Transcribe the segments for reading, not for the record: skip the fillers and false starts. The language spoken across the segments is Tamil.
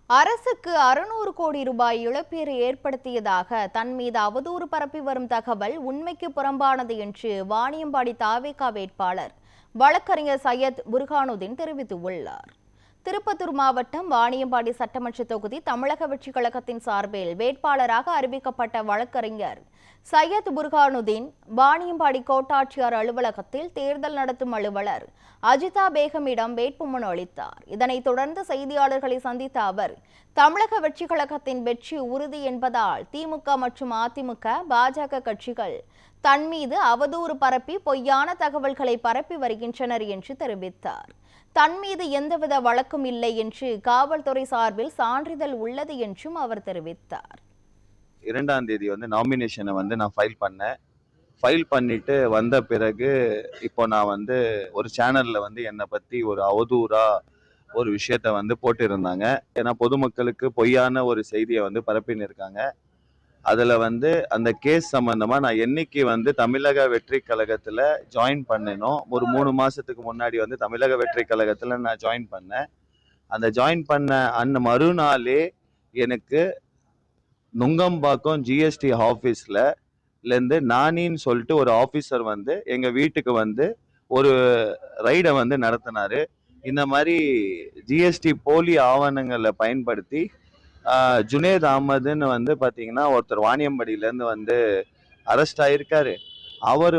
அரசுக்கு 600 கோடி ரூபாய் இழப்பீடு ஏற்படுத்தியதாக தன் மீது அவதூறு பரப்பி வரும் தகவல் உண்மைக்கு புறம்பானது என்று வாணியம்பாடி தாவேகா வேட்பாளர் வழக்கறிஞர் சையத் புர்ஹானுதீன் தெரிவித்துள்ளார். திருப்பத்தூர் மாவட்டம் வாணியம்பாடி சட்டமன்ற தொகுதி தமிழக வெற்றி கழகத்தின் சார்பில் வேட்பாளராக அறிவிக்கப்பட்ட வழக்கறிஞர் சையத் புர்ஹானுதீன் வாணியம்பாடி கோட்டாட்சியர் அலுவலகத்தில் தேர்தல் நடத்தும் அலுவலர் அஜிதா பேகமிடம் வேட்புமனு அளித்தார். இதனைத் தொடர்ந்து செய்தியாளர்களை சந்தித்த அவர், தமிழக வெற்றி கழகத்தின் வெற்றி உறுதி என்பதால் திமுக மற்றும் அதிமுக, பாஜக கட்சிகள் தன் மீது அவதூறு பரப்பி பொய்யான தகவல்களை பரப்பி வருகின்றனர் என்று தெரிவித்தார். தன் மீது எந்தவித வழக்கும் இல்லை என்று காவல்துறை சார்பில் சான்றிதழ் உள்ளது என்றும் அவர் தெரிவித்தார். 2ஆம் தேதி நாமினேஷனை நான் ஃபைல் பண்ணிட்டு வந்த பிறகு இப்போ நான் ஒரு சேனல்ல என்னை பத்தி ஒரு அவதூறா ஒரு விஷயத்த போட்டிருந்தாங்க. ஏன்னா பொதுமக்களுக்கு பொய்யான ஒரு செய்தியை பரப்பின்னு இருக்காங்க. அதுல அந்த கேஸ் சம்பந்தமா நான் என்னைக்கு தமிழக வெற்றி கழகத்துல ஜாயின் பண்ணேனோ, ஒரு 3 மாசத்துக்கு முன்னாடி தமிழக வெற்றி கழகத்துல நான் ஜாயின் பண்ணேன். அந்த ஜாயின் பண்ண மறுநாளே எனக்கு நுங்கம்பாக்கம் ஜிஎஸ்டி ஆஃபீஸ்ல இருந்து நானின்னு சொல்லிட்டு ஒரு ஆஃபீஸர் எங்க வீட்டுக்கு ஒரு ரைடை நடத்தினாரு. இந்த மாதிரி ஜிஎஸ்டி போலி ஆவணங்களை பயன்படுத்தி ஜுனேத் அகமதுன்னு பார்த்தீங்கன்னா ஒருத்தர் வாணியம்பாடியிலேருந்து அரெஸ்ட் ஆயிருக்காரு. அவர்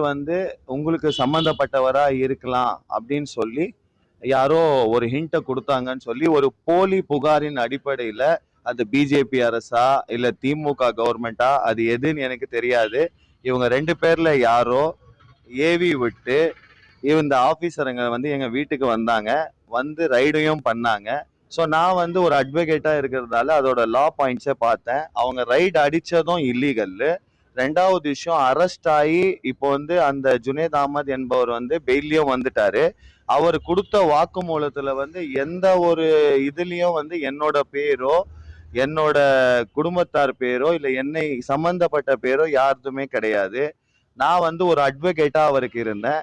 உங்களுக்கு சம்மந்தப்பட்டவரா இருக்கலாம் அப்படின்னு சொல்லி யாரோ ஒரு ஹிண்ட்டை கொடுத்தாங்கன்னு சொல்லி ஒரு போலி புகாரின் அடிப்படையில், அது பிஜேபி அரசா இல்லை திமுக கவர்மெண்டா அது எதுன்னு எனக்கு தெரியாது, இவங்க 2 பேர்ல யாரோ ஏவி விட்டு இந்த ஆஃபீஸருங்க எங்கள் வீட்டுக்கு வந்தாங்க, ரைடையும் பண்ணாங்க. ஸோ நான் ஒரு அட்வொகேட்டா இருக்கிறதால அதோட லா பாயிண்ட்ஸை பார்த்தேன். அவங்க ரைடு அடிச்சதும் இல்லீகல். 2வது விஷயம், அரெஸ்ட் ஆகி இப்போ அந்த ஜுனேத் அகமது என்பவர் பெயிலையும் வந்துட்டாரு. அவர் கொடுத்த வாக்குமூலத்துல எந்த ஒரு இதுலயும் என்னோட பேரோ என்னோட குடும்பத்தார் பேரோ இல்லை என்னை சம்பந்தப்பட்ட பேரோ யாருதுமே கிடையாது. நான் ஒரு அட்வொகேட்டா அவருக்கு இருந்தேன்.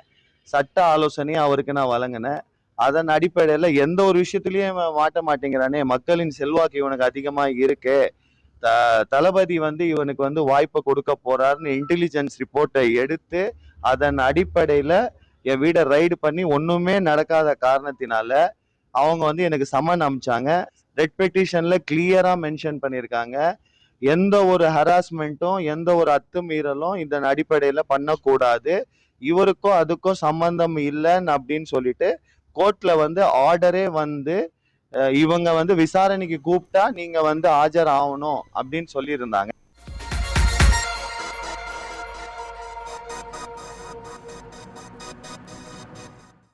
சட்ட ஆலோசனையும் அவருக்கு நான் வழங்கினேன். அதன் அடிப்படையில எந்த ஒரு விஷயத்திலயும் மாட்ட மாட்டேங்கிறானே, மக்களின் செல்வாக்கு இவனுக்கு அதிகமா இருக்கு, தளபதி இவனுக்கு வாய்ப்பை கொடுக்க போறாருன்னு இன்டெலிஜென்ஸ் ரிப்போர்ட்டை எடுத்து அதன் அடிப்படையில என் வீடை ரைடு பண்ணி ஒண்ணுமே நடக்காத காரணத்தினால அவங்க எனக்கு சம்மன் அமிச்சாங்க. ரெட் பெட்டிஷன்ல கிளியரா மென்ஷன் பண்ணியிருக்காங்க, எந்த ஒரு ஹராஸ்மெண்ட்டும் எந்த ஒரு அத்துமீறலும் இதன் அடிப்படையில பண்ணக்கூடாது, இவருக்கும் அதுக்கும் சம்பந்தம் இல்லைன்னு அப்படின்னு சொல்லிட்டு கோர்ட்ல ஆர்டரே இவங்க விசாரணைக்கு கூப்பிட்டா நீங்க ஆஜர் ஆகணும் அப்படின்னு சொல்லியிருந்தாங்க.